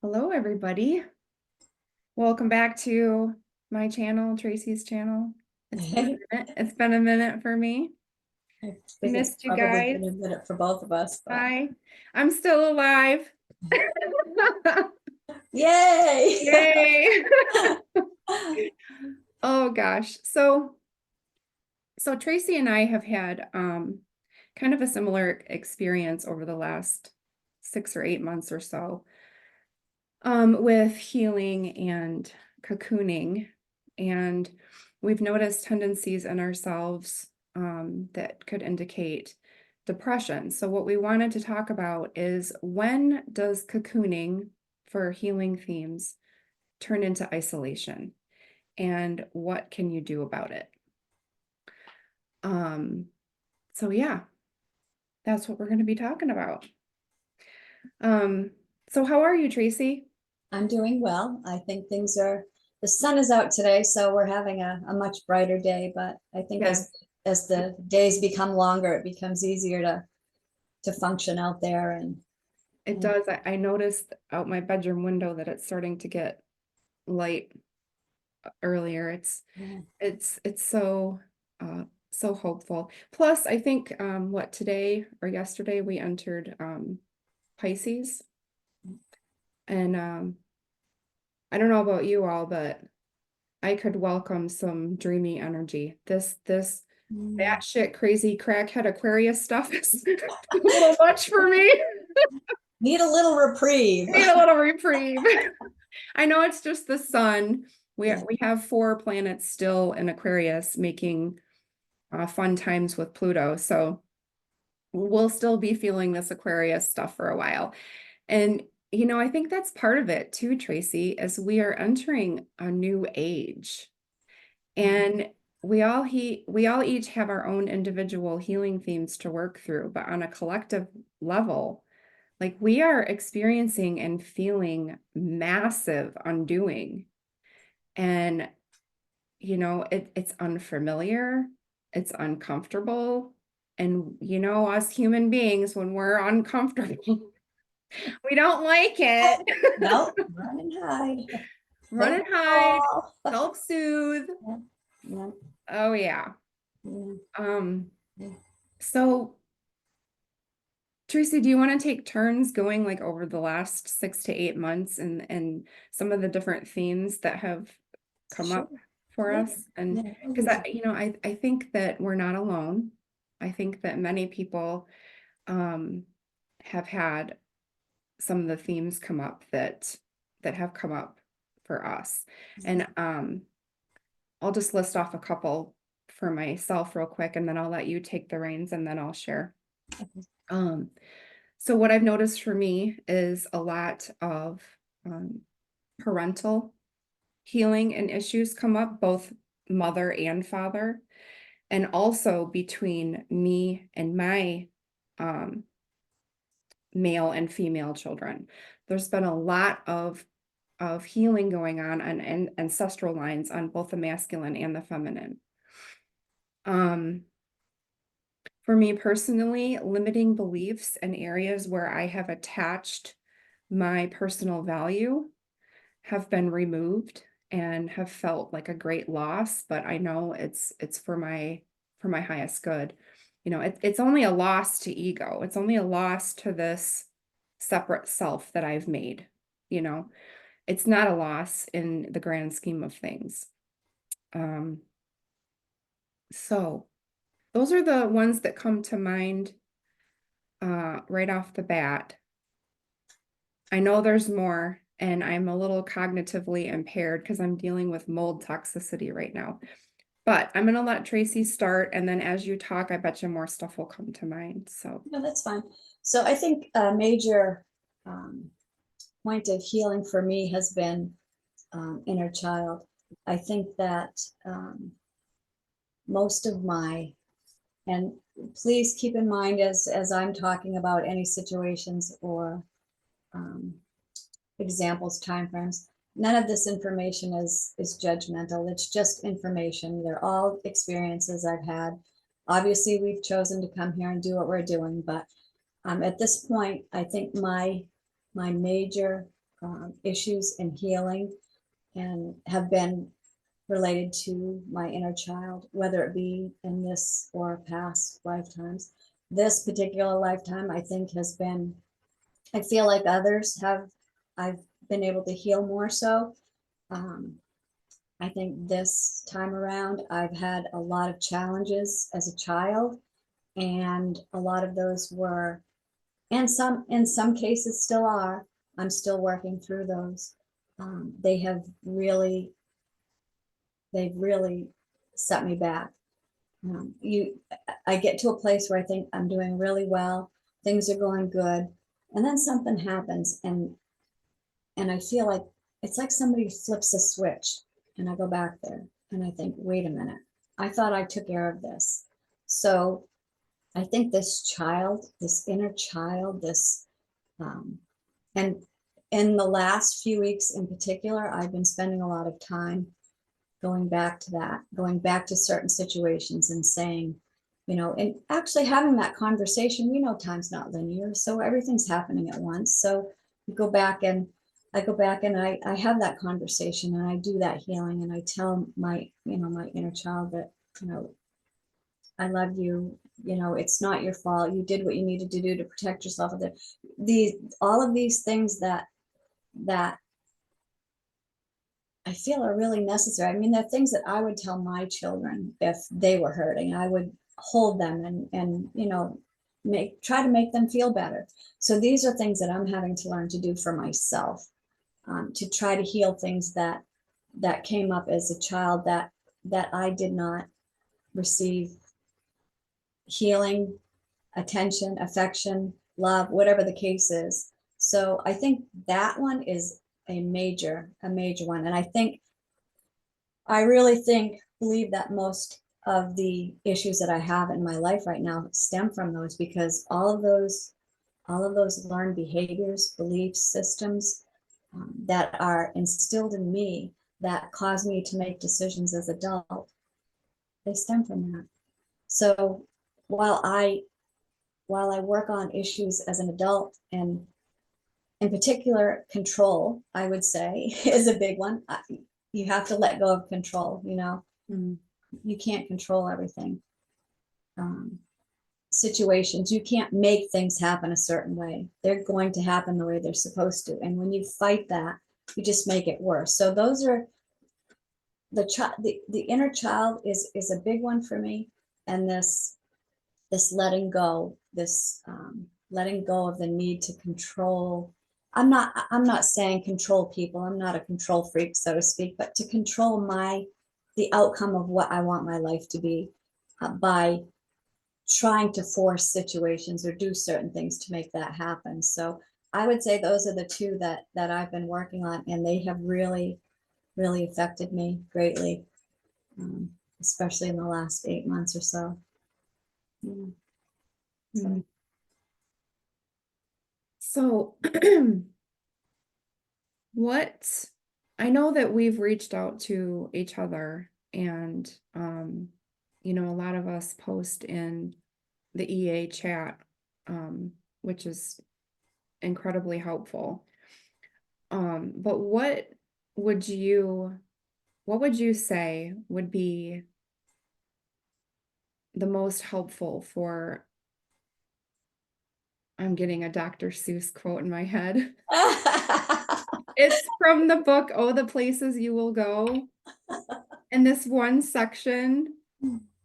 Hello, everybody. Welcome back to my channel, Tracy's channel. It's been a minute. It's been a minute for me. I think it's Missed you probably guys. been a minute for both of us, but Hi, I'm still alive. yay! Yay. Oh gosh. So Tracy and I have had kind of a similar experience over the last 6 or 8 months or so with healing and cocooning. And we've noticed tendencies in ourselves that could indicate depression. So, what we wanted to talk about is when does cocooning for healing themes turn into isolation? And what can you do about it? Um, so, yeah, that's what we're going to be talking about. So, how are you, Tracy? I'm doing well. I think the sun is out today, so we're having a much brighter day, but I think Yeah, as the days become longer, it becomes easier to function out there it and does. I noticed out my bedroom window that it's starting to get light earlier. yeah. It's so so hopeful. Plus, I think what today or yesterday we entered Pisces, and I don't know about you all, but I could welcome some dreamy energy. This Mm. batshit crazy crackhead Aquarius stuff is a little much for me. Need a little reprieve. Need a little reprieve. I know it's just the sun. We Yeah. we have 4 planets still in Aquarius making fun times with Pluto. So we'll still be feeling this Aquarius stuff for a while. And, I think that's part of it too, Tracy, as we are entering a new age. And we all each have our own individual healing themes to work through, but on a collective level, like we are experiencing and feeling massive undoing. And it's unfamiliar, it's uncomfortable. And us human beings, when we're uncomfortable, we don't like it. No, run and hide. Run Hit and the hide, wall. self-soothe. Yeah, yeah, Oh yeah. yeah, Um, yeah. so Tracy, do you want to take turns going like over the last 6 to 8 months and some of the different themes that have come Sure. up for Yeah, us? And yeah. because I think that we're not alone. I think that many people um have had some of the themes come up that have come up for us. And I'll just list off a couple for myself real quick, and then I'll let you take the reins and then I'll share. Um, so what I've noticed for me is a lot of um, parental healing and issues come up, both mother and father, and also between me and my um, male and female children. There's been a lot of healing going on ancestral lines on both the masculine and the feminine. Um, for me personally, limiting beliefs and areas where I have attached my personal value have been removed and have felt like a great loss, but I know it's for my highest good. It's only a loss to ego. It's only a loss to this separate self that I've made. You know, it's not a loss in the grand scheme of things. Um, so those are the ones that come to mind right off the bat. I know there's more, and I'm a little cognitively impaired because I'm dealing with mold toxicity right now. But I'm going to let Tracy start, and then as you talk, I bet you more stuff will come to mind. So, No, that's fine. So I think a major um, point of healing for me has been inner child. I think that most of my, and please keep in mind as I'm talking about any situations or um, examples, timeframes, none of this information is judgmental. It's just information. They're all experiences I've had. Obviously, we've chosen to come here and do what we're doing, but at this point, I think my major issues in healing and have been related to my inner child, whether it be in this or past lifetimes. This particular lifetime, I think, has been, I feel like others have, I've been able to heal more so. Um, I think this time around, I've had a lot of challenges as a child, and a lot of those were, and some, in some cases still are, I'm still working through those. They have really, they've really set me back. I get to a place where I think I'm doing really well, things are going good, and then something happens, and I feel like it's like somebody flips a switch, and I go back there and I think, wait a minute, I thought I took care of this. So I think this child, this inner child, this and in the last few weeks in particular, I've been spending a lot of time going back to that, going back to certain situations and saying, and actually having that conversation. We know time's not linear, so everything's happening at once. So you go back and I go back and I have that conversation and I do that healing and I tell my, my inner child that, I love you, it's not your fault. You did what you needed to do to protect yourself. All of these things that I feel are really necessary. I mean, they're things that I would tell my children if they were hurting. I would hold them and try to make them feel better. So these are things that I'm having to learn to do for myself, to try to heal things that came up as a child that I did not receive healing, attention, affection, love, whatever the case is. So I think that one is a major one. And I really believe that most of the issues that I have in my life right now stem from those, because all of those learned behaviors, beliefs, systems that are instilled in me that cause me to make decisions as adult, they stem from that. So while I work on issues as an adult, and in particular, control, I would say, is a big one. You have to let go of control. Mm. You can't control everything. Situations, you can't make things happen a certain way. They're going to happen the way they're supposed to. And when you fight that, you just make it worse. So those are the inner child is a big one for me. And this letting go, this letting go of the need to control. I'm not saying control people. I'm not a control freak, so to speak, but to control the outcome of what I want my life to be, by trying to force situations or do certain things to make that happen. So I would say those are the two that I've been working on, and they have really, really affected me greatly, especially in the last 8 months or so. Yeah. Mm. So what, I know that we've reached out to each other, and a lot of us post in the EA chat, which is incredibly helpful. But would you what would you say would be the most helpful for, I'm getting a Dr. Seuss quote in my head. It's from the book, Oh, the Places You Will Go. In this one section,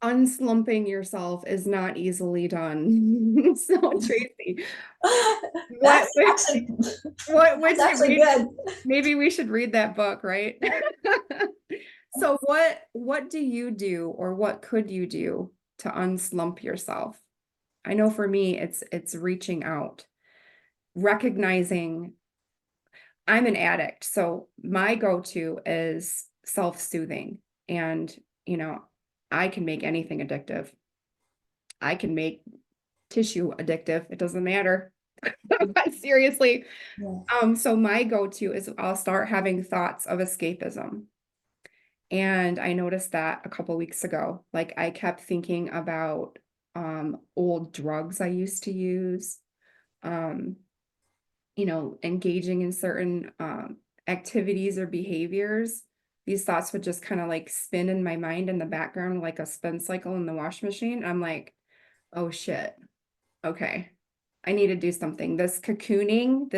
unslumping yourself is not easily done. So Tracy, what That's would actually what would that's you actually read? good. Maybe we should read that book, right? So what do you do, or what could you do to unslump yourself? I know for me it's reaching out, recognizing I'm an addict, so my go-to is self-soothing. And, you know, I can make anything addictive. I can make tissue addictive. It doesn't matter. But seriously. Yeah. So my go-to is I'll start having thoughts of escapism. And I noticed that a couple weeks ago. Like, I kept thinking about old drugs I used to use. Um engaging in certain activities or behaviors, these thoughts would just kind of like spin in my mind in the background like a spin cycle in the wash machine. I'm like, oh shit, okay, I need to do something. This cocooning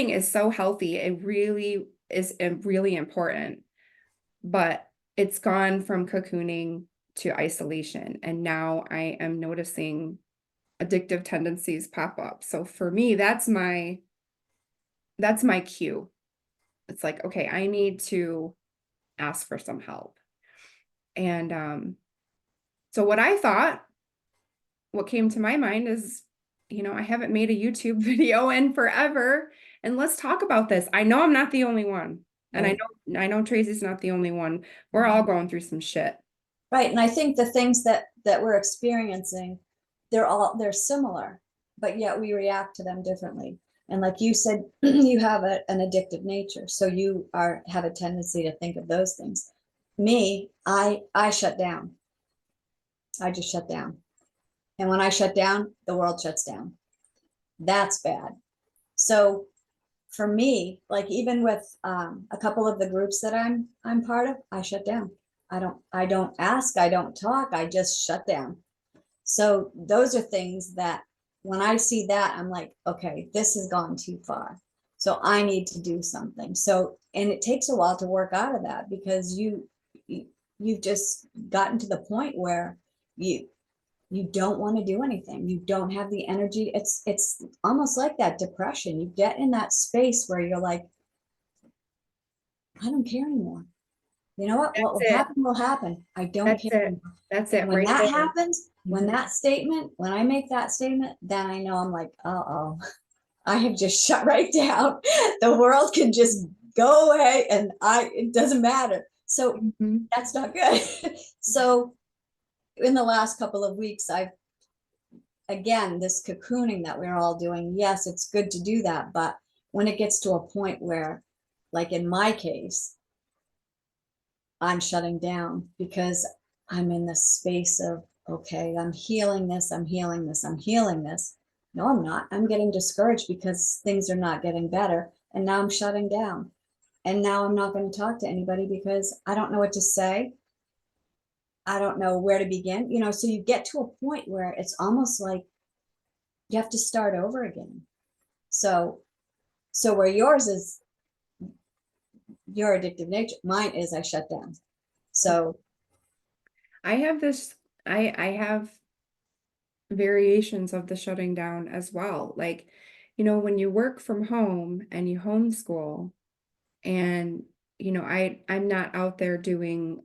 is so healthy. It really is really important, but it's gone from cocooning to isolation. And now I am noticing addictive tendencies pop up. So for me, that's my cue. It's like, okay, I need to ask for some help. And so what came to my mind is, I haven't made a YouTube video in forever, and let's talk about this. I know I'm not the only one. And Right. I know Tracy's not the only one. We're all going through some shit. Right. And I think the things that we're experiencing, they're similar, but yet we react to them differently. And like you said, you have an addictive nature. So you have a tendency to think of those things. Me, I shut down. I just shut down. And when I shut down, the world shuts down. That's bad. So for me, like even with a couple of the groups that I'm part of, I shut down. I don't ask, I don't talk, I just shut down. So those are things that when I see that, I'm like, okay, this has gone too far. So I need to do something. So, and it takes a while to work out of that because you've just gotten to the point where you you don't want to do anything. You don't have the energy. It's almost like that depression. You get in that space where you're like, I don't care anymore. You know what? What That's will it. happen will happen. I don't That's care it. anymore. That's And it when right that there. happens, Mhm. when I make that statement, then I know I'm like, oh, I have just shut right down. The world can just go away and it doesn't matter. So Mhm. that's not good. So in the last couple of weeks, again, this cocooning that we're all doing, yes, it's good to do that. But when it gets to a point where, like in my case, I'm shutting down because I'm in this space of, okay, I'm healing this, I'm healing this, I'm healing this. No, I'm not. I'm getting discouraged because things are not getting better. And now I'm shutting down. And now I'm not going to talk to anybody because I don't know what to say. I don't know where to begin. So you get to a point where it's almost like you have to start over again. So, so where yours is your addictive nature, mine is I shut down. So, I have this, I have variations of the shutting down as well. Like, when you work from home and you homeschool and, I'm not out there doing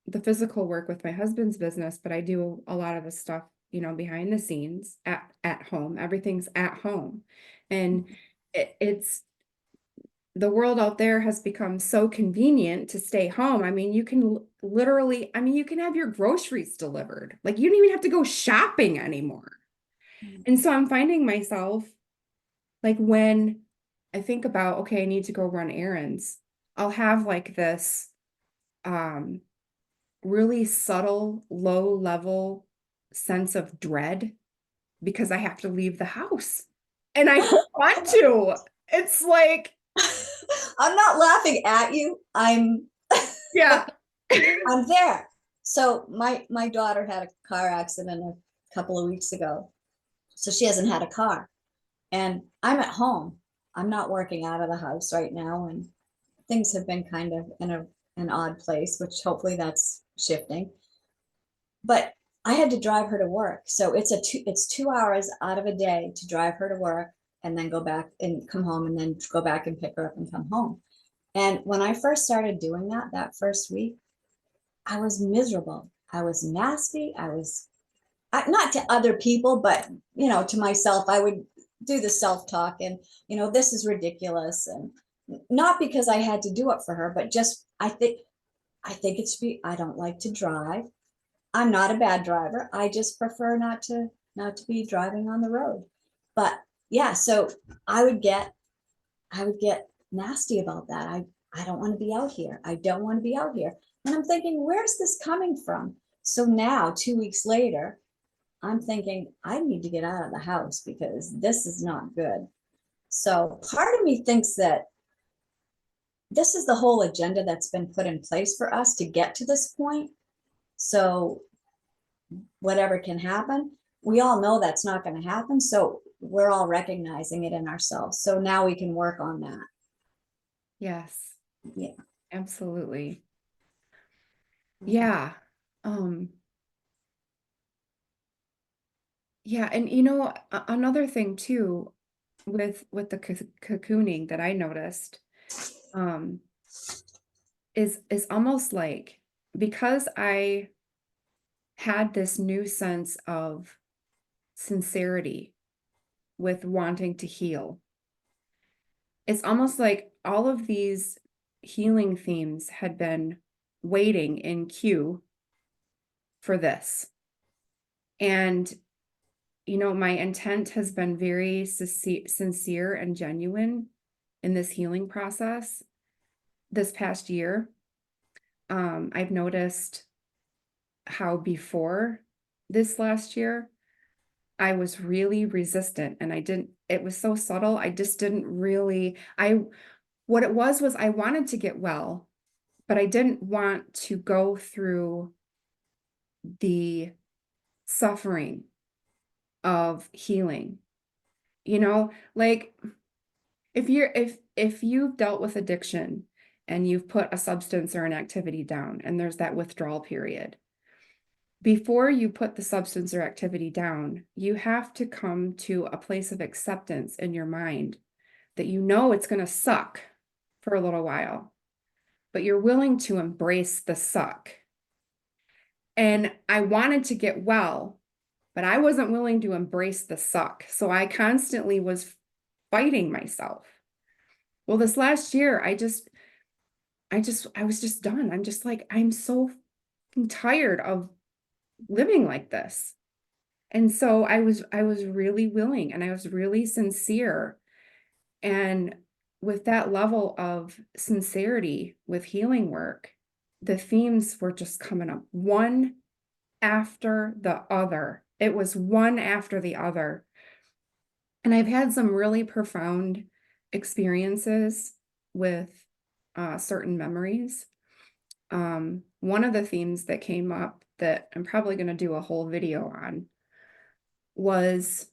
the physical work with my husband's business, but I do a lot of the stuff, behind the scenes at home. Everything's at home. And it's the world out there has become so convenient to stay home. I mean, you can literally, you can have your groceries delivered. Like you don't even have to go shopping anymore. And so I'm finding myself like when I think about, okay, I need to go run errands, I'll have like this um really subtle, low level sense of dread because I have to leave the house. And I don't want to. It's like, I'm not laughing at you. yeah. I'm there. So my daughter had a car accident a couple of weeks ago. So she hasn't had a car. And I'm at home. I'm not working out of the house right now. And things have been kind of in an odd place, which hopefully that's shifting. But I had to drive her to work. So it's 2 hours out of a day to drive her to work and then go back and come home and then go back and pick her up and come home. And when I first started doing that first week, I was miserable. I was nasty. Not to other people, but to myself, I would do the self-talk and, this is ridiculous. And not because I had to do it for her, but just I think I don't like to drive. I'm not a bad driver. I just prefer not to be driving on the road. But yeah, so I would get I would get nasty about that. I don't want to be out here. I don't want to be out here. And I'm thinking, where's this coming from? So now, 2 weeks later, I'm thinking, I need to get out of the house because this is not good. So part of me thinks that this is the whole agenda that's been put in place for us to get to this point. So whatever can happen, we all know that's not going to happen. So we're all recognizing it in ourselves. So now we can work on that. Yes, Yeah. absolutely. Yeah. Um, yeah, and another thing too with the cocooning that I noticed, um, is almost like because I had this new sense of sincerity with wanting to heal. It's almost like all of these healing themes had been waiting in queue for this. And, my intent has been very sincere and genuine in this healing process this past year. I've noticed how before this last year, I was really resistant and it was so subtle. I just didn't really, what it was I wanted to get well, but I didn't want to go through the suffering of healing. Like if you've dealt with addiction and you've put a substance or an activity down and there's that withdrawal period, before you put the substance or activity down, you have to come to a place of acceptance in your mind that it's going to suck for a little while, but you're willing to embrace the suck. And I wanted to get well, but I wasn't willing to embrace the suck. So I constantly was fighting myself. Well, this last year, I was just done. I'm just like, I'm so tired of living like this. And so I was really willing and I was really sincere. And with that level of sincerity with healing work, the themes were just coming up one after the other. It was one after the other. And I've had some really profound experiences with certain memories. One of the themes that came up that I'm probably going to do a whole video on was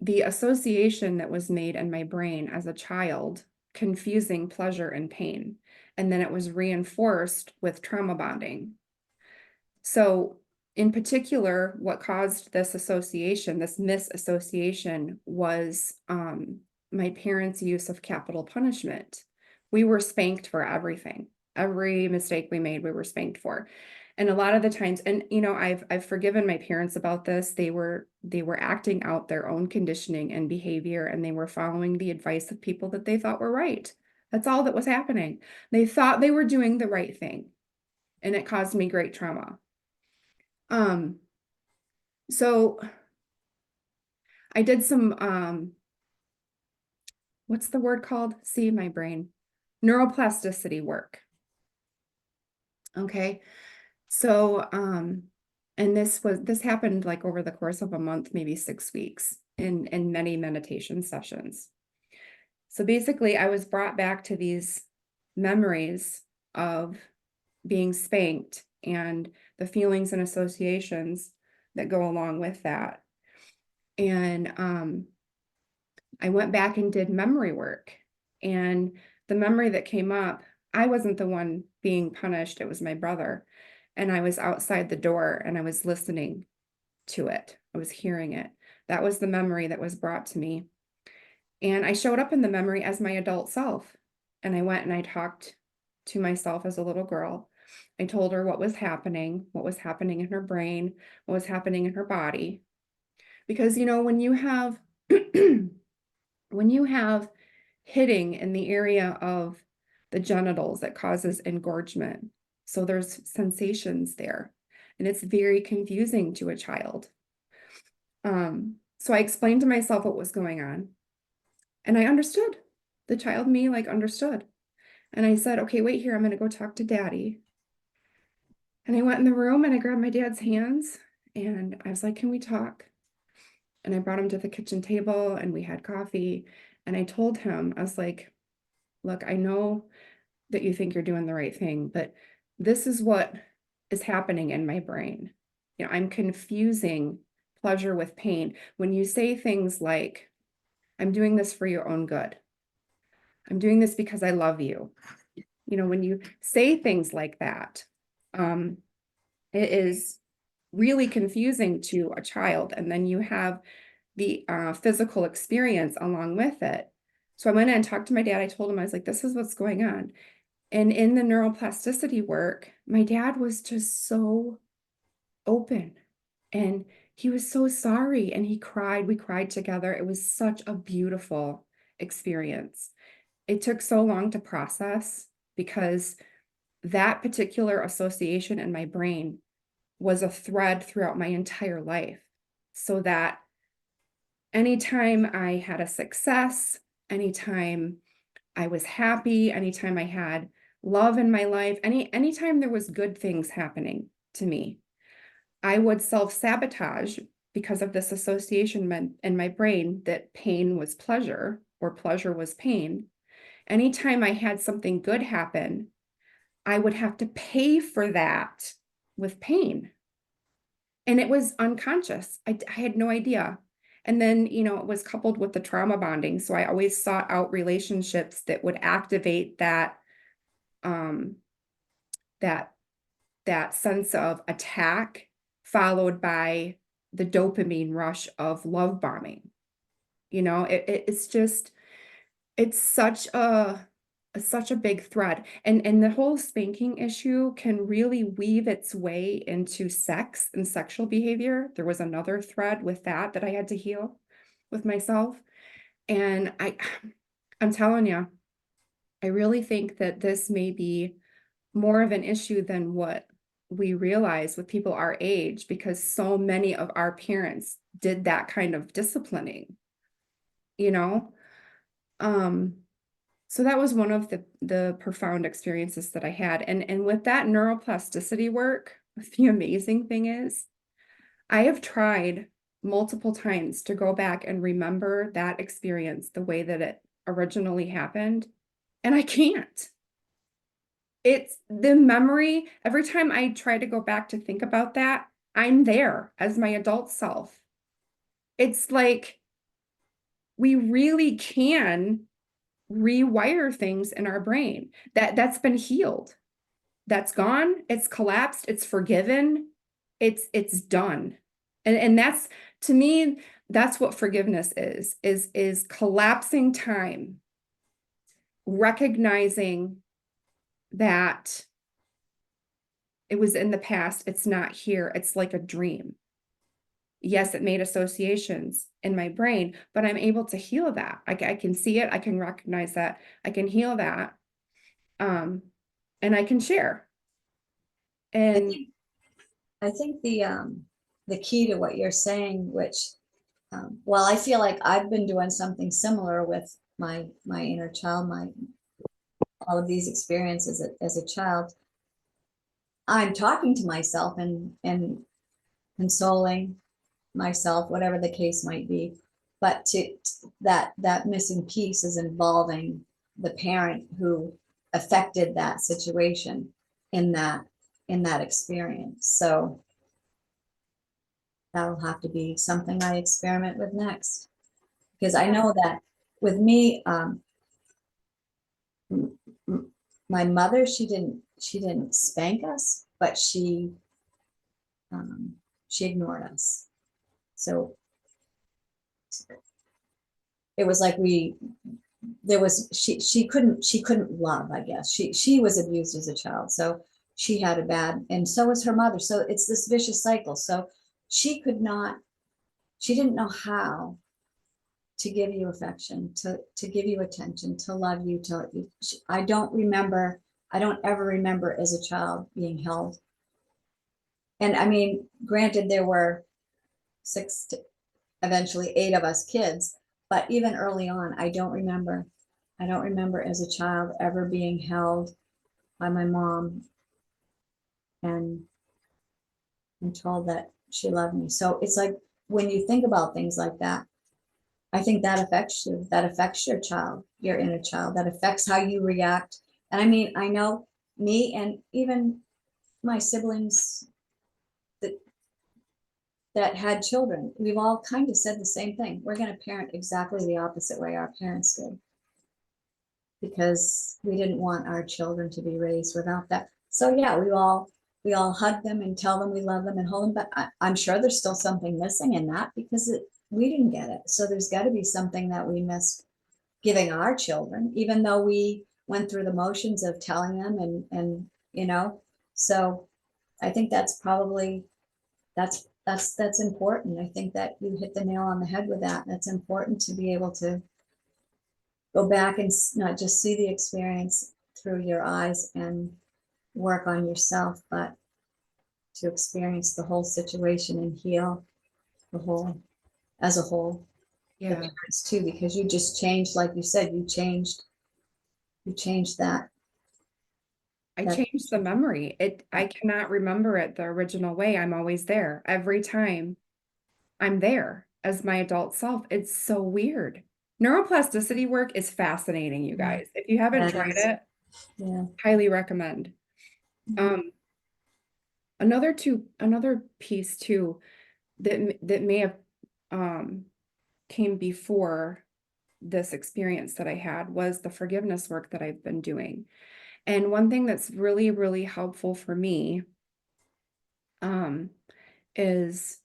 the association that was made in my brain as a child, confusing pleasure and pain. And then it was reinforced with trauma bonding. So, in particular, what caused this association, this misassociation, was my parents' use of capital punishment. We were spanked for everything. Every mistake we made, we were spanked for. And a lot of the times, and I've forgiven my parents about this. They were acting out their own conditioning and behavior, and they were following the advice of people that they thought were right. That's all that was happening. They thought they were doing the right thing, and it caused me great trauma. So I did some, what's the word called? See, my brain. Neuroplasticity work. Okay. So, and this happened like over the course of a month, maybe 6 weeks in many meditation sessions. So basically I was brought back to these memories of being spanked and the feelings and associations that go along with that. And I went back and did memory work. And the memory that came up, I wasn't the one being punished, it was my brother. And I was outside the door and I was listening to it. I was hearing it. That was the memory that was brought to me. And I showed up in the memory as my adult self. And I went and I talked to myself as a little girl. I told her what was happening in her brain, what was happening in her body. Because, when you have when you have hitting in the area of the genitals, that causes engorgement. So there's sensations there, and it's very confusing to a child. So I explained to myself what was going on, and I understood. The child me understood. And I said, okay, wait here, I'm going to go talk to daddy. And I went in the room and I grabbed my dad's hands And I was like, can we talk? And I brought him to the kitchen table and we had coffee. And I told him, I was like, look, I know that you think you're doing the right thing, but this is what is happening in my brain. You know, I'm confusing pleasure with pain. When you say things like, I'm doing this for your own good, I'm doing this because I love you. You know, when you say things like that, it is really confusing to a child. And then you have the physical experience along with it. So I went in and talked to my dad. I told him, I was like, this is what's going on. And in the neuroplasticity work, my dad was just so open and he was so sorry and he cried. We cried together. It was such a beautiful experience. It took so long to process because that particular association in my brain was a thread throughout my entire life. So that anytime I had a success, anytime I was happy, anytime I had love in my life, anytime there was good things happening to me, I would self-sabotage because of this association in my brain that pain was pleasure or pleasure was pain. Anytime I had something good happen, I would have to pay for that with pain. And it was unconscious. I had no idea. And then, you know, it was coupled with the trauma bonding. So I always sought out relationships that would activate um, that, that sense of attack, followed by the dopamine rush of love bombing. You know, it's just, it's such a big thread. And the whole spanking issue can really weave its way into sex and sexual behavior. There was another thread with that I had to heal with myself. And I'm telling you, I really think that this may be more of an issue than what we realize with people our age, because so many of our parents did that kind of disciplining, you know? Um, So that was one of the profound experiences that I had. And with that neuroplasticity work, the amazing thing is I have tried multiple times to go back and remember that experience the way that it originally happened, and I can't. It's the memory. Every time I try to go back to think about that, I'm there as my adult self. It's like we really can rewire things in our brain that's been healed, that's gone, it's collapsed, it's forgiven, it's done. And that's, to me, that's what forgiveness is collapsing time, recognizing that it was in the past, it's not here, it's like a dream. Yes, it made associations in my brain, but I'm able to heal that. I can see it, I can recognize that, I can heal that, um, and I can share. I And think I think the key to what you're saying, which well, I feel like I've been doing something similar with my inner child, my all of these experiences as a child. I'm talking to myself and consoling myself, whatever the case might be. But that missing piece is involving the parent who affected that situation in that experience. So that'll have to be something I experiment with next. Because I know that with me, my mother, she didn't spank us, but um, she ignored us. So it was like she couldn't love, I guess. She was abused as a child, so she had a bad, and so was her mother. So it's this vicious cycle. So she could not, she didn't know how to give you affection, to give you attention, to love you. I don't ever remember as a child being held. And I mean, granted, there were six to eventually eight of us kids, but even early on, I don't remember as a child ever being held by my mom and told that she loved me. So it's like, when you think about things like that, I think that affects you, that affects your child, your inner child, that affects how you react. And I mean, I know me and even my siblings that that had children, we've all kind of said the same thing. We're going to parent exactly the opposite way our parents did, because we didn't want our children to be raised without that. So yeah, we all hug them and tell them we love them and hold them, but I'm sure there's still something missing in that, because we didn't get it. So there's got to be something that we missed giving our children, even though we went through the motions of telling them, and so I think that's probably, that's important. I think that you hit the nail on the head with that. That's important, to be able to go back and not just see the experience through your eyes and work on yourself, but to experience the whole situation and heal the whole, as a whole, the Yeah. parents too, because you just changed, like you said, you changed that. I changed the memory. I cannot remember it the original way. I'm always there. Every time I'm there as my adult self. It's so weird. Neuroplasticity work is fascinating, you Yeah, guys. If you haven't that tried is, it, yeah. highly recommend. Um, another piece too that may have came before this experience that I had was the forgiveness work that I've been doing. And one thing that's really, really helpful for me um, is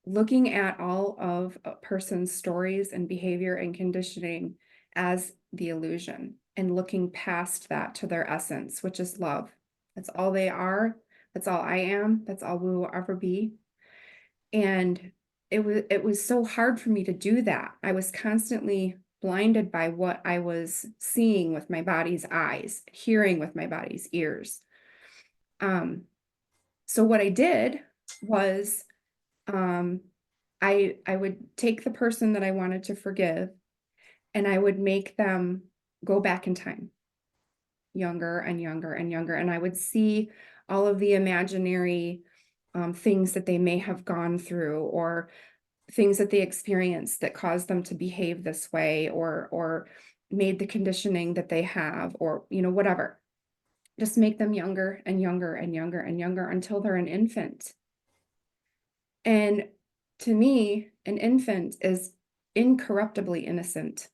looking at all of a person's stories and behavior and conditioning as the illusion and looking past that to their essence, which is love. That's all they are. That's all I am. That's all we will ever be. And it was so hard for me to do that. I was constantly blinded by what I was seeing with my body's eyes, hearing with my body's ears. So what I did was um, I would take the person that I wanted to forgive and I would make them go back in time, younger and younger and younger. And I would see all of the imaginary things that they may have gone through, or things that they experienced that caused them to behave this way, or made the conditioning that they have, or whatever. Just make them younger and younger and younger and younger until they're an infant. And to me, an infant is incorruptibly innocent.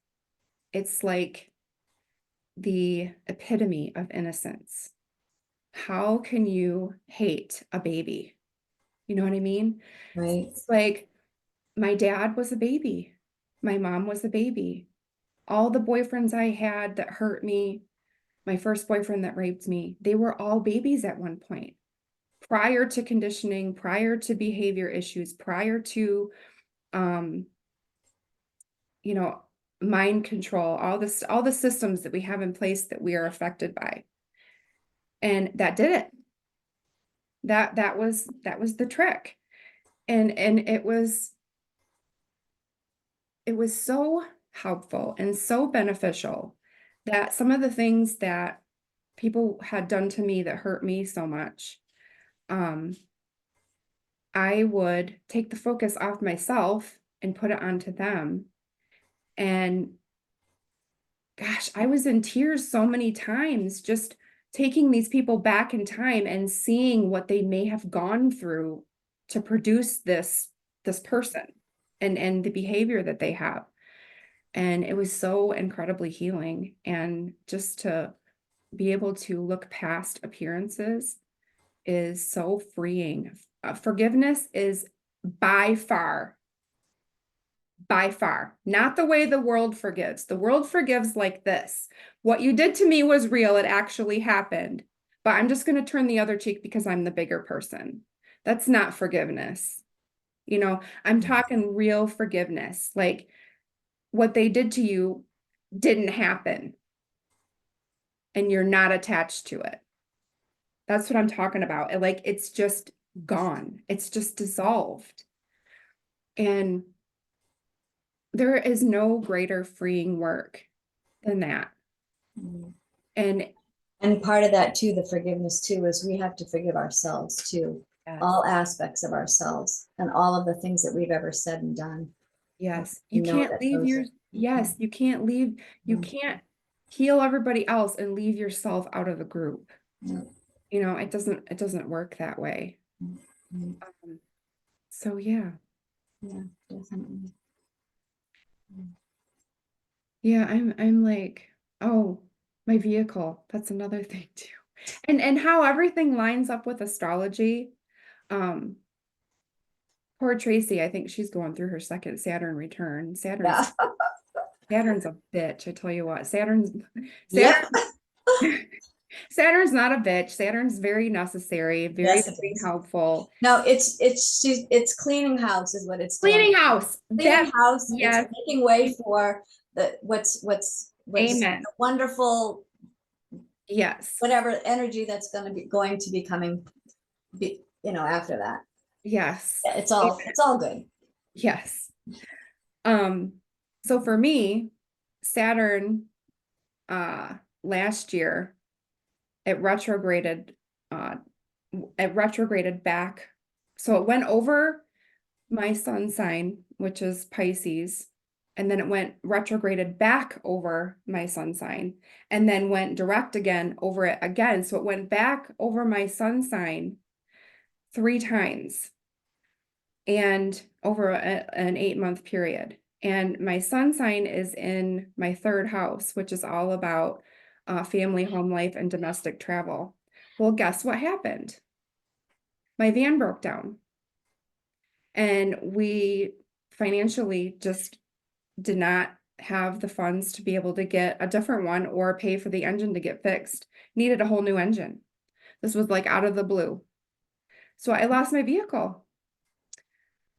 It's like the epitome of innocence. How can you hate a baby? You know what I mean? Right. It's like my dad was a baby. My mom was a baby. All the boyfriends I had that hurt me, my first boyfriend that raped me, they were all babies at one point. Prior to conditioning, prior to behavior issues, prior to um, you know, mind control, all the systems that we have in place that we are affected by. And that did it. That was the trick. And it was so helpful and so beneficial that some of the things that people had done to me that hurt me so much, um, I would take the focus off myself and put it onto them. And gosh, I was in tears so many times just taking these people back in time and seeing what they may have gone through to produce this person and the behavior that they have. And it was so incredibly healing. And just to be able to look past appearances is so freeing. Forgiveness is by far not the way the world forgives. The world forgives like this. What you did to me was real. It actually happened. But I'm just going to turn the other cheek because I'm the bigger person. That's not forgiveness. I'm talking real forgiveness. Like what they did to you didn't happen and you're not attached to it. That's what I'm talking about. Like it's just gone. It's just dissolved. And there is no greater freeing work than that. Mm. And And part of that too, the forgiveness too, is we have to forgive ourselves too. all Yes. aspects of ourselves and all of the things that we've ever said and done. Yes. You Know can't that leave those, yes, you can't leave, you mm, can't heal everybody else and leave yourself out of the group. mm, You know, it doesn't work that way. mm, mm, Um, so yeah. yeah, definitely. Mm. Yeah, I'm like, oh, my vehicle. That's another thing too. And how everything lines up with astrology. Um, poor Tracy, I think she's going through her second Saturn return. Yeah. Saturn's a bitch, I tell you what. Saturn Yep. Saturn's not a bitch. Saturn's very necessary, very, Yes, it very is. helpful. No, it's cleaning house is what it's doing. Cleaning house. Cleaning house. It's Yes, making way for the what's amen. the wonderful Yes, whatever energy that's going to be coming, after that. yes, Yeah, it's all good. yes. Um, so for me, Saturn, uh, last year, it retrograded, uh, it retrograded back. So it went over my sun sign, which is Pisces, and then it went retrograded back over my sun sign, and then went direct again over it again. So it went back over my sun sign 3 times and over an 8-month period. And my sun sign is in my third house, which is all about family, home life, and domestic travel. Well, guess what happened? My van broke down, and we financially just did not have the funds to be able to get a different one or pay for the engine to get fixed. Needed a whole new engine. This was like out of the blue. So I lost my vehicle.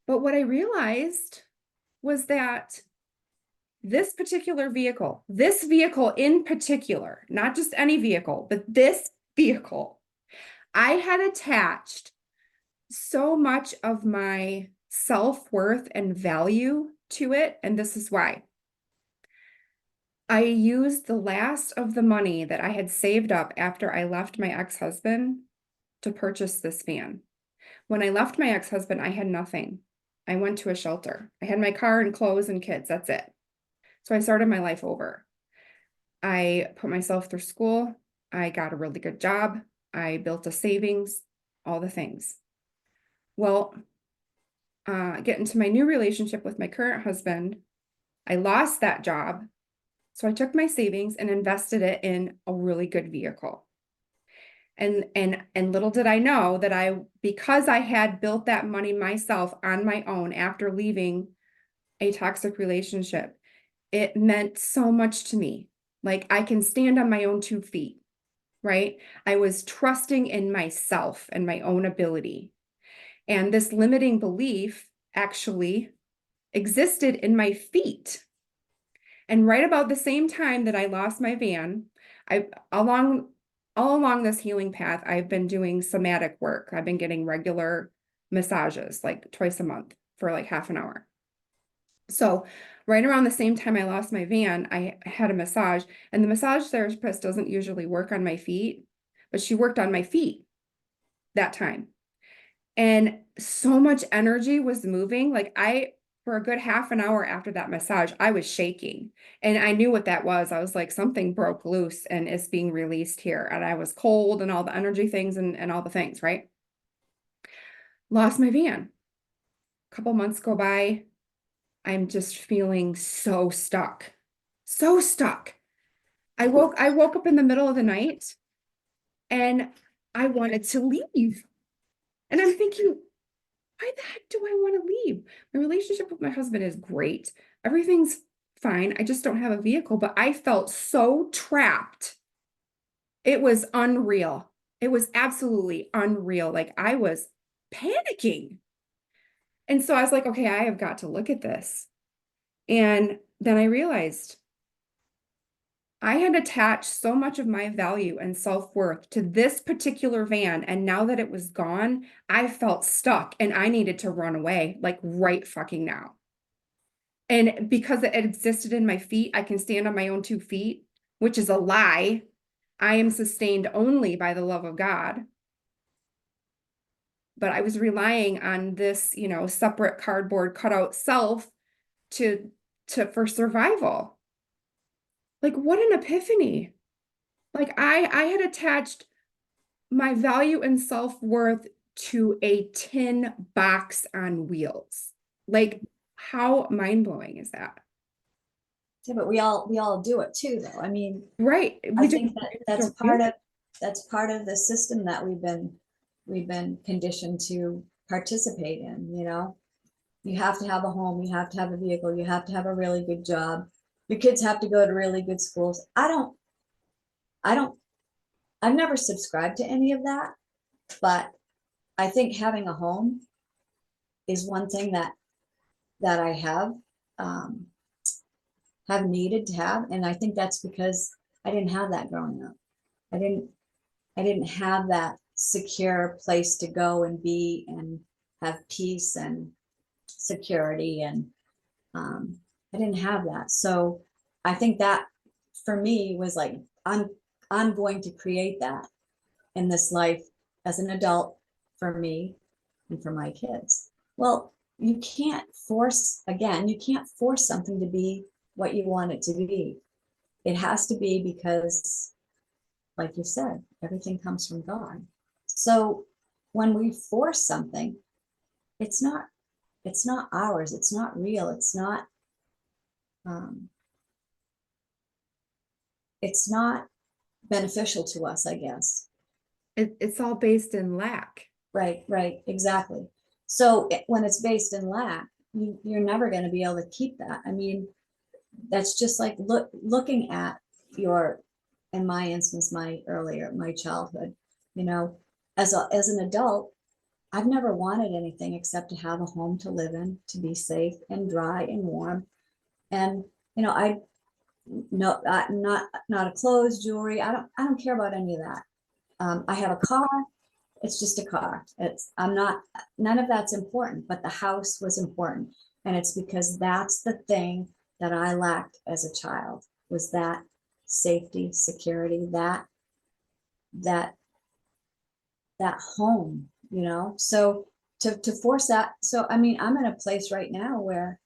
But what I realized was that this vehicle in particular, not just any vehicle, but this vehicle, I had attached so much of my self-worth and value to it. And this is why. I used the last of the money that I had saved up after I left my ex-husband to purchase this van. When I left my ex-husband, I had nothing. I went to a shelter. I had my car and clothes and kids. That's it. So I started my life over. I put myself through school. I got a really good job. I built a savings, all the things. Well, get into my new relationship with my current husband. I lost that job. So I took my savings and invested it in a really good vehicle. And little did I know that because I had built that money myself on my own after leaving a toxic relationship, it meant so much to me. Like I can stand on my own 2 feet, right? I was trusting in myself and my own ability. And this limiting belief actually existed in my feet. And right about the same time that I lost my van, I along all along this healing path, I've been doing somatic work. I've been getting regular massages like twice a month for like half an hour. So right around the same time I lost my van, I had a massage, and the massage therapist doesn't usually work on my feet, but she worked on my feet that time. And so much energy was moving. For a good half an hour after that massage, I was shaking. And I knew what that was. I was like, something broke loose and it's being released here. And I was cold and all the energy things and all the things, right? Lost my van. A couple months go by. I'm just feeling so stuck. So stuck. I woke up in the middle of the night and I wanted to leave. And I'm thinking, why the heck do I want to leave? My relationship with my husband is great. Everything's fine. I just don't have a vehicle, but I felt so trapped. It was unreal. It was absolutely unreal. Like I was panicking. And so I was like, okay, I have got to look at this. And then I realized I had attached so much of my value and self-worth to this particular van. And now that it was gone, I felt stuck and I needed to run away, like right fucking now. And because it existed in my feet, I can stand on my own 2 feet, which is a lie. I am sustained only by the love of God. but I was relying on this, separate cardboard cutout self to for survival. Like, what an epiphany. Like, I had attached my value and self-worth to a tin box on wheels. Like, how mind-blowing is that? Yeah, but we all do it too, though. I mean, Right. I We just think that don't use it. that's part of the system that we've been conditioned to participate in, you know. You have to have a home, you have to have a vehicle, you have to have a really good job. Your kids have to go to really good schools. I don't, I've never subscribed to any of that, but I think having a home is one thing that I um, have needed to have, and I think that's because I didn't have that growing up. I didn't I didn't have that secure place to go and be and have peace and security, and um, I didn't have that. So I think that for me was like, I'm going to create that in this life as an adult for me and for my kids. Well, you can't force something to be what you want it to be. It has to be because, like you said, everything comes from God. So when we force something, it's not it's not ours, it's not real, um, it's not beneficial to us, I guess. It's all based in lack. Right, exactly. So when it's based in lack, you're never going to be able to keep that. I mean, that's just like looking at your, in my instance, my childhood, you know, as an adult, I've never wanted anything except to have a home to live in, to be safe and dry and warm. And, I no, not a clothes, jewelry. I don't care about any of that. I have a car. It's just a car. I'm not, none of that's important, but the house was important. And it's because that's the thing that I lacked as a child, was that safety, security, that that home, So to force that, so I mean, I'm in a place right now where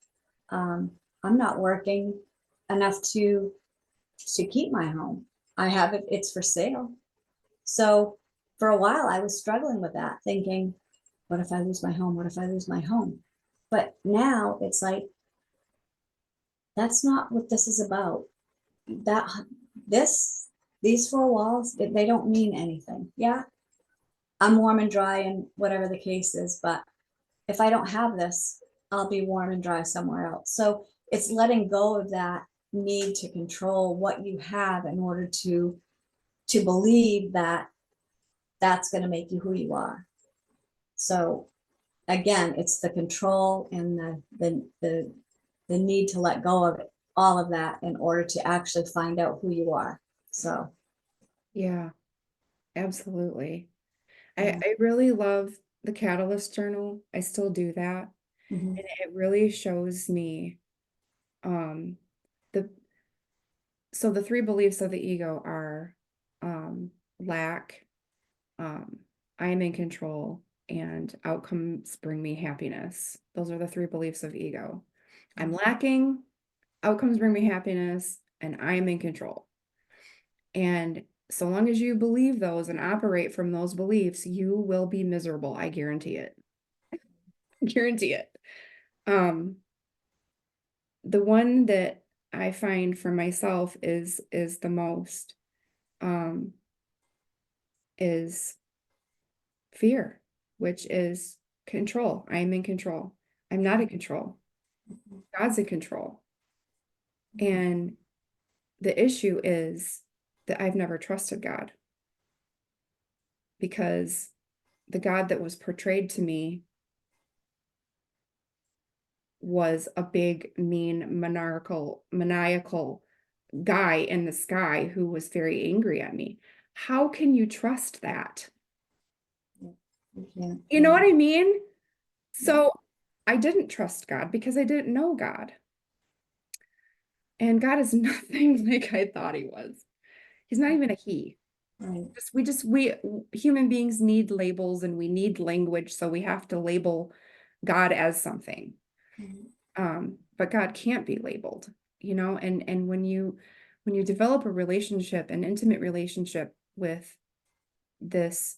um, I'm not working enough to keep my home. I have it, it's for sale. So for a while I was struggling with that, thinking, what if I lose my home? What if I lose my home? But now it's like, that's not what this is about. That this these four walls, they don't mean anything. Yeah, I'm warm and dry and whatever the case is, but if I don't have this, I'll be warm and dry somewhere else. So it's letting go of that need to control what you have in order to believe that that's going to make you who you are. So again, it's the control and the need to let go of it, all of that, in order to actually find out who you are. So Yeah, absolutely. I, yeah. I really love the Catalyst Journal. I still do that. Mhm. And it really shows me um the so the three beliefs of the ego are lack, um, I am in control, and outcomes bring me happiness. Those are the three beliefs of ego. I'm lacking, outcomes bring me happiness, and I am in control. And so long as you believe those and operate from those beliefs, you will be miserable. I guarantee it. Guarantee it. Um, the one that I find for myself is the most um is fear, which is control. I am in control. I'm not in control. God's in control. And the issue is that I've never trusted God, because the God that was portrayed to me was a big, mean, maniacal guy in the sky who was very angry at me. How can you trust that? You can't, You know yeah. what I mean? So I didn't trust God because I didn't know God. And God is nothing like I thought he was. He's not even a he. Right. We human beings need labels and we need language, so we have to label God as something. But God can't be labeled, and when you develop a relationship, an intimate relationship with this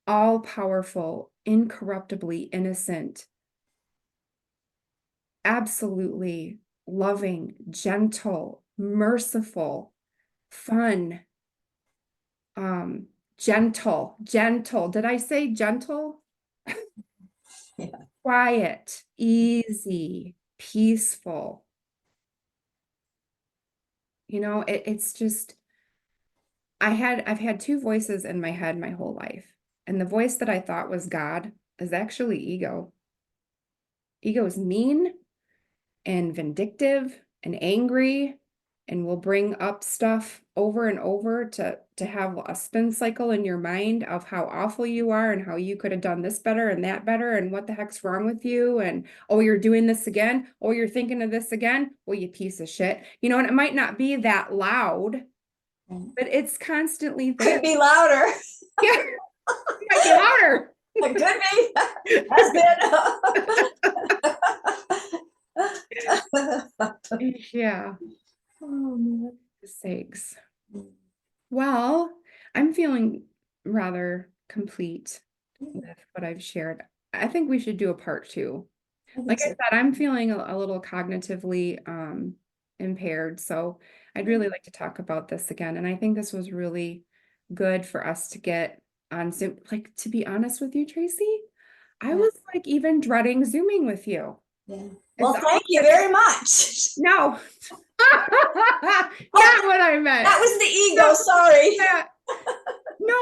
all-powerful, incorruptibly innocent, absolutely loving, gentle, merciful, fun, gentle. Did I say gentle? Yeah. Quiet, easy, peaceful. It's just I've had two voices in my head my whole life. And the voice that I thought was God is actually ego. Ego is mean and vindictive and angry and will bring up stuff over and over to have a spin cycle in your mind of how awful you are and how you could have done this better and that better and what the heck's wrong with you, and oh, you're doing this again, oh, you're thinking of this again, well, you piece of shit, and it might not be that loud, but it's constantly there. Could be louder. Yeah, it might be louder. It could be. Has been. Yeah. Oh, man. Sakes. Well, I'm feeling rather complete with what I've shared. I think we should do a part two. Like I said, I'm feeling a little cognitively impaired, so I'd really like to talk about this again. And I think this was really good for us to get on Zoom. Like, to be honest with you, Tracy, I was like even dreading Zooming with you. Yeah. Well, thank you very much. No. Not what I meant. That was the ego, sorry. No,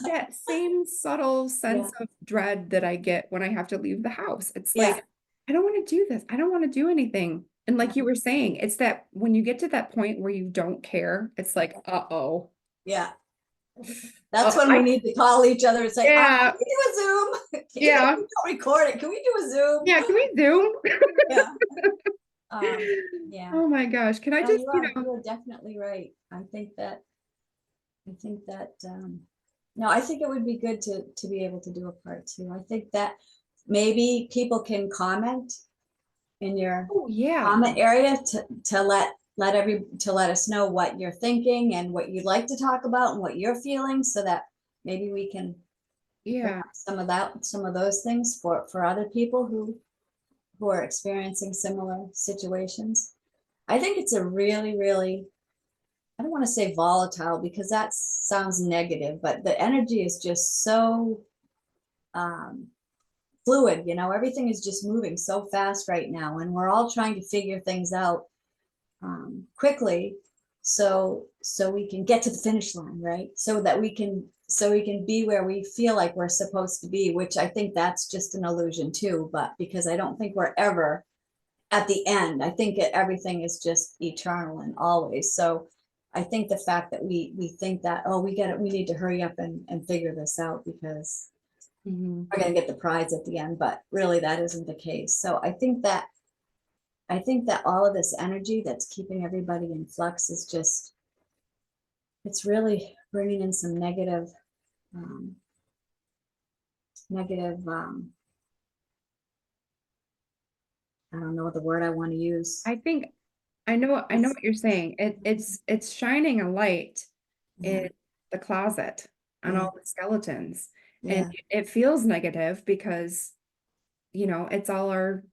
that same subtle sense of dread that I get when I have to leave the house. It's like, I don't want to do this. I don't want to do anything. And like you were saying, it's that when you get to that point where you don't care, it's like, uh-oh. Yeah. That's when we need to call each other and say, can we do a Zoom? Yeah. Don't record it. Can we do a Zoom? Yeah, can we Zoom? Yeah. Oh my gosh. Can I No, just, you are definitely right. I think that no, I think it would be good to be able to do a part two. I think that maybe people can comment in your comment area to let us know what you're thinking and what you'd like to talk about and what you're feeling, so that maybe we can some of those things for other people who are experiencing similar situations. I think it's a really, really, I don't want to say volatile because that sounds negative, but the energy is just so fluid, everything is just moving so fast right now, and we're all trying to figure things out quickly so we can get to the finish line, right? So we can be where we feel like we're supposed to be, which I think that's just an illusion too, but because I don't think we're ever at the end. I think everything is just eternal and always. So I think the fact that we think that, oh, we need to hurry up and figure this out because we're going to get the prize at the end, but really that isn't the case. So I think that all of this energy that's keeping everybody in flux is just, it's really bringing in some negative, I don't know the word I want to use. I think I know what you're saying. It's shining a light in the closet on all the skeletons. And it feels negative because it's all our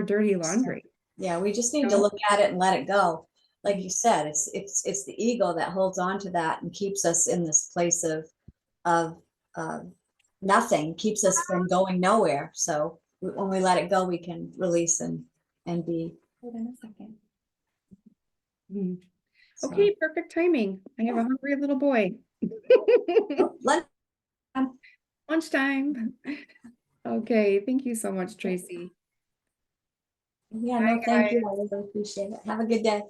dirty laundry. Yeah, we just need to look at it and let it go. Like you said, it's the ego that holds on to that and keeps us in this place of nothing, keeps us from going nowhere. So when we let it go, we can release and be. Hold on a second. Okay, perfect timing. I have a hungry little boy. Lunchtime. Okay, thank you so much, Tracy. Yeah, no, thank you. I really appreciate it. Have a good day.